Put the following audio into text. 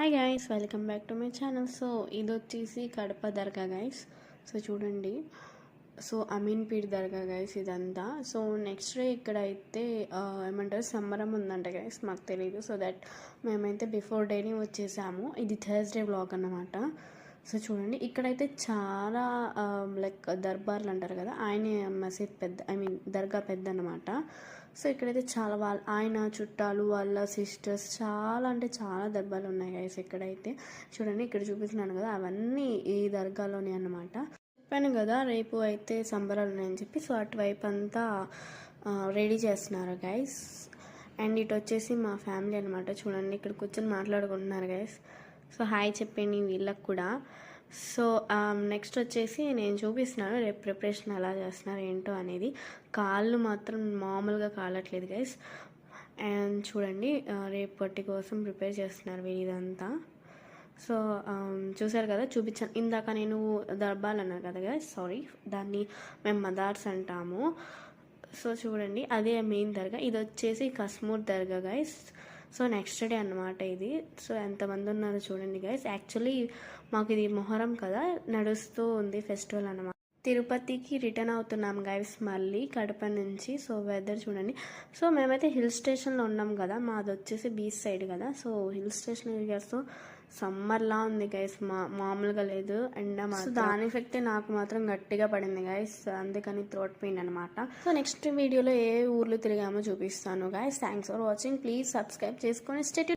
Hi guys, welcome back to my channel. So ఇది వచ్చేసి కడప దర్గా guys. So చూడండి, so Ameenpeer దర్గా guys ఇదంతా. సో నెక్స్ట్ డే ఇక్కడైతే ఏమంటారు సంబరం ఉందంట గైస్, మాకు తెలియదు. సో దట్ మేమైతే బిఫోర్ డేని వచ్చేసాము. ఇది థర్స్డే వ్లాగ్ అన్నమాట. సో చూడండి, ఇక్కడైతే చాలా లైక్ దర్బార్లు అంటారు కదా, ఆయన మసీద్ పెద్ద, దర్గా పెద్ద అన్నమాట. సో ఇక్కడైతే చాలా ఆయన చుట్టాలు వాళ్ళ సిస్టర్స్ చాలా అంటే చాలా దర్బార్లు ఉన్నాయి గైస్. ఇక్కడైతే చూడండి, ఇక్కడ చూపిస్తున్నాను కదా, అవన్నీ ఈ దర్గాలోనే అన్నమాట. చెప్పాను కదా రేపు అయితే సంబరాలు ఉన్నాయని చెప్పి. సో అటువైపు అంతా రెడీ చేస్తున్నారు గైస్. అండ్ ఇటు వచ్చేసి మా ఫ్యామిలీ అనమాట. చూడండి, ఇక్కడ కూర్చొని మాట్లాడుకుంటున్నారు గైస్. సో హాయ్ చెప్పండి వీళ్ళకి కూడా. సో నెక్స్ట్ వచ్చేసి నేను చూపిస్తున్నాను రేపు ప్రిపరేషన్ ఎలా చేస్తున్నారు ఏంటో అనేది. కాళ్ళు మాత్రం మామూలుగా కాలట్లేదు గైస్. అండ్ చూడండి, రేపటి కోసం ప్రిపేర్ చేస్తున్నారు వీళ్ళంతా. సో చూసారు కదా, చూపించాను ఇందాక నేను దర్బార్లు అన్నారు కదా గైస్, సారీ, దాన్ని మేము మదార్స్ అంటాము. సో చూడండి, అదే మెయిన్ దర్గా. ఇది వచ్చేసి కస్మూర్ దర్గా గైస్. సో నెక్స్ట్ డే అన్నమాట ఇది. సో ఎంతమంది ఉన్నారో చూడండి గైస్. యాక్చువల్లీ మాకు ఇది మొహరం కదా, నడుస్తూ ఉంది ఫెస్టివల్ అన్నమాట. తిరుపతికి రిటర్న్ అవుతున్నాం గైస్ మళ్ళీ కడప నుంచి. సో వెదర్ చూడండి. సో మేమైతే హిల్ స్టేషన్లో ఉన్నాం కదా, మాది వచ్చేసి బీచ్ సైడ్ కదా. సో హిల్ స్టేషన్ ఏరియాస్తో సమ్మర్లా ఉంది గైస్, మామూలుగా లేదు ఎండ. దాని ఎఫెక్టే నాకు మాత్రం గట్టిగా పడింది గైస్, అందుకని థ్రోట్ పెయిన్ అనమాట. సో నెక్స్ట్ వీడియోలో ఏ ఊర్లు తిరిగామో చూపిస్తాను guys. Thanks for watching. Please subscribe చేసుకొని స్టే ట్యూన్డ్.